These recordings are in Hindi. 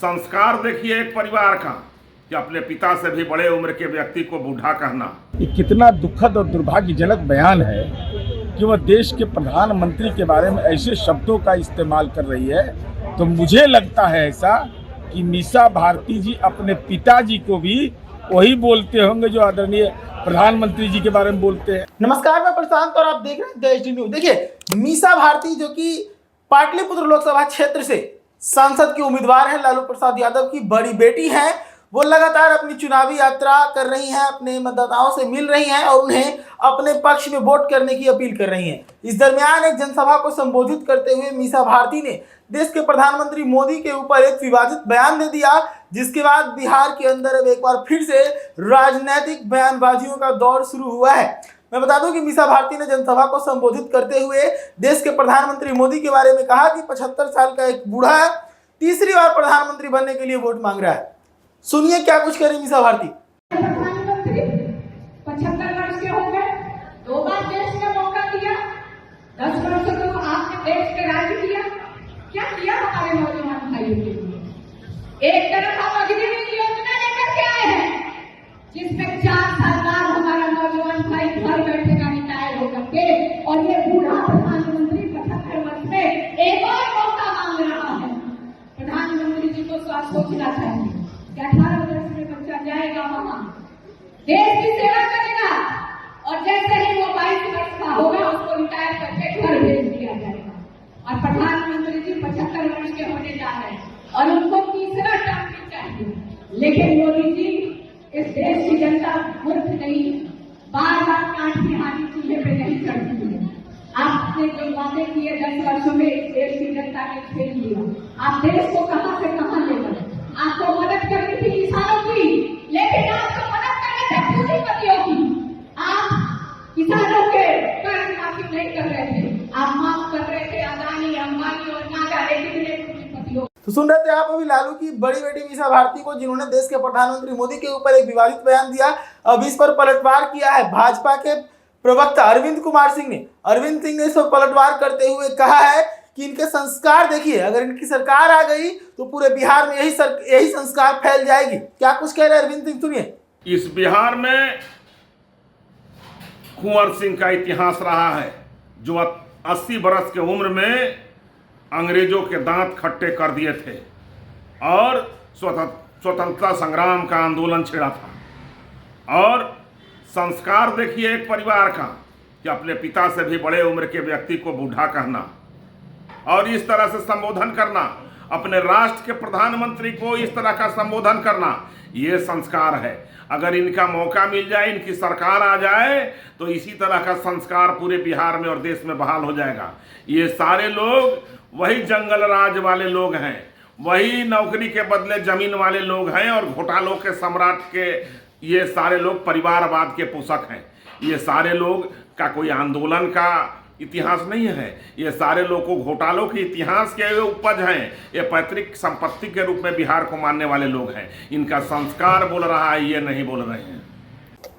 संस्कार देखिए एक परिवार का कि अपने पिता से भी बड़े उम्र के व्यक्ति को बूढ़ा कहना। ये कितना दुखद और दुर्भाग्यजनक बयान है कि वह देश के प्रधानमंत्री के बारे में ऐसे शब्दों का इस्तेमाल कर रही है। तो मुझे लगता है ऐसा कि मीसा भारती जी अपने पिताजी को भी वही बोलते होंगे जो आदरणीय प्रधानमंत्री जी के बारे में बोलते हैं। नमस्कार, मैं प्रशांत और आप देख रहे हैं देश न्यूज। देखिए, मीसा भारती जो कि पाटलिपुत्र लोकसभा क्षेत्र से सांसद की उम्मीदवार हैं, लालू प्रसाद यादव की बड़ी बेटी हैं, वो लगातार अपनी चुनावी यात्रा कर रही हैं, अपने मतदाताओं से मिल रही हैं और उन्हें अपने पक्ष में वोट करने की अपील कर रही हैं। इस दरमियान एक जनसभा को संबोधित करते हुए मीसा भारती ने देश के प्रधानमंत्री मोदी के ऊपर एक विवादित बयान दे दिया, जिसके बाद बिहार के अंदर अब एक बार फिर से राजनीतिक बयानबाजियों का दौर शुरू हुआ है। मैं बता दूं कि मीसा भारती ने जनसभा को संबोधित करते हुए देश के प्रधानमंत्री मोदी के बारे में कहा कि 75 साल का एक बूढ़ा तीसरी बार प्रधानमंत्री बनने के लिए वोट मांग रहा है। सुनिए क्या कुछ कह रही मीसा भारती। प्रधानमंत्री 75 वर्ष के हो गए, 2 बार देश ने मौका दिया, 10 वर्ष तो आपने देश के राज किया। क्या किया हमारे नौजवान भाइयों के लिए? एक तरफ हम अग्निवीर योजना लेकर के आए हैं, जिसमें 4 साल बाद हमारा नौजवान भाई घर बैठेगा रिटायर होकर के, और ये बूढ़ा प्रधानमंत्री 75 वर्ष में एक और मौका मांग रहा है। प्रधानमंत्री जी को सोचना चाहिए कि 18 वर्ष में बच्चा जाएगा वहां, देश की सेवा करेगा, और जैसे ही वो 22 वर्ष का होगा उसको रिटायर करके घर भेज दिया जाएगा। और प्रधानमंत्री जी 75 वर्ष के होने जा रहे हैं और उनको तीसरा टर्म भी चाहिए। लेकिन मोदी जी, इस देश की जनता मूर्ख नहीं, बार बार काट की हानि चूल्हे पे नहीं चढ़ती है। आपने जो वादे किए 10 वर्षों में इस देश की जनता ने खेल लिया। आप देश को कहां से कहां ले गए। आपको मदद करनी थी किसानों की, लेकिन आपको मदद करनी थी पूंजीपतियों की। आप किसानों के कर्ज माफी नहीं कर रहे थे, आप माफ कर रहे थे अदानी, अंबानी और ना जाने कितने पूंजीपतियों। तो सुन रहे थे आप अभी लालू की बड़ी बेटी मीसा भारती को, जिन्होंने देश के प्रधानमंत्री मोदी के ऊपर एक विवादित बयान दिया। अब इस पर पलटवार किया है भाजपा के प्रवक्ता अरविंद कुमार सिंह ने। अरविंद सिंह ने इस पर पलटवार करते हुए कहा है कि इनके संस्कार देखिए, अगर इनकी सरकार आ गई तो पूरे बिहार में यही संस्कार फैल जाएगी। क्या कुछ कह रहे हैं अरविंद सिंह, सुनिए। इस बिहार में कुंवर सिंह का इतिहास रहा है, जो 80 बरस के उम्र में अंग्रेजों के दांत खट्टे कर दिए थे और स्वतंत्रता संग्राम का आंदोलन छेड़ा था। और संस्कार देखिए एक परिवार का कि अपने पिता से भी बड़े उम्र के व्यक्ति को बूढ़ा कहना और इस तरह से संबोधन करना, अपने राष्ट्र के प्रधानमंत्री को इस तरह का संबोधन करना, ये संस्कार है। अगर इनका मौका मिल जाए, इनकी सरकार आ जाए, तो इसी तरह का संस्कार पूरे बिहार में और देश में बहाल हो जाएगा। ये सारे लोग वही जंगल राज वाले लोग हैं, वही नौकरी के बदले जमीन वाले लोग हैं और घोटालों के सम्राट के ये सारे लोग परिवारवाद के पोषक हैं। ये सारे लोग का कोई आंदोलन का इतिहास नहीं है, ये सारे लोग को घोटालों के इतिहास के उपज हैं। ये पैतृक संपत्ति के रूप में बिहार को मानने वाले लोग हैं। इनका संस्कार बोल रहा है, ये नहीं बोल रहे हैं।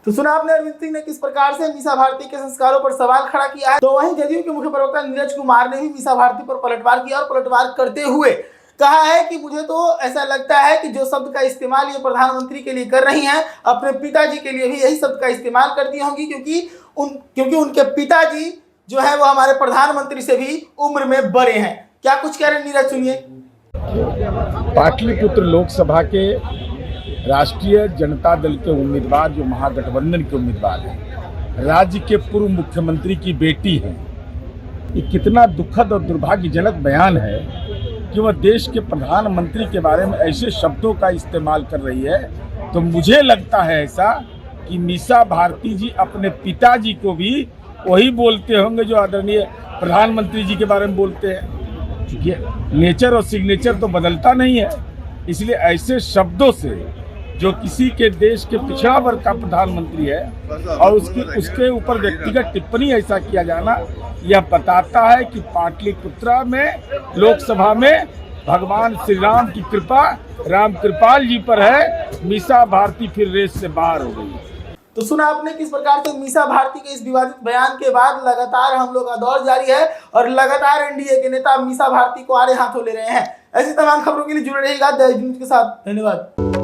तो सुना आपने अरविंद सिंह ने किस प्रकार से मीसा भारती के संस्कारों पर सवाल खड़ा किया है। तो वहीं जदयू के मुख्य प्रवक्ता नीरज कुमार ने भी मीसा भारती पर पलटवार किया और पलटवार करते हुए कहा है कि मुझे तो ऐसा लगता है कि जो शब्द का इस्तेमाल ये प्रधानमंत्री के लिए कर रही हैं, अपने पिताजी के लिए भी यही शब्द का इस्तेमाल करती होंगी, क्योंकि उनके पिताजी जो है वो हमारे प्रधानमंत्री से भी उम्र में बड़े हैं। क्या कुछ कह रहे हैं नीरज, सुनिए। पाटलिपुत्र लोकसभा के राष्ट्रीय जनता दल के उम्मीदवार, जो महागठबंधन के उम्मीदवार हैं, राज्य के पूर्व मुख्यमंत्री की बेटी हैं। ये कितना दुखद और दुर्भाग्यजनक बयान है कि वह देश के प्रधानमंत्री के बारे में ऐसे शब्दों का इस्तेमाल कर रही है। तो मुझे लगता है ऐसा कि मीसा भारती जी अपने पिताजी को भी वही बोलते होंगे जो आदरणीय प्रधानमंत्री जी के बारे में बोलते हैं। क्योंकि नेचर और सिग्नेचर तो बदलता नहीं है, इसलिए ऐसे शब्दों से जो किसी के देश के पिछड़ा वर्ग का प्रधानमंत्री है और उसके ऊपर व्यक्तिगत टिप्पणी ऐसा किया जाना, यह बताता है कि पाटलिपुत्रा में लोकसभा में भगवान श्री राम की कृपा राम कृपाल जी पर है। मीसा भारती फिर रेस से बाहर हो गई। तो सुना आपने किस प्रकार से मीसा भारती के इस विवादित बयान के बाद लगातार हम लोग का दौर जारी है और लगातार एनडीए के नेता मीसा भारती को आड़े हाथों ले रहे हैं। ऐसी तमाम खबरों के लिए जुड़े रहिएगा देश न्यूज के साथ। धन्यवाद।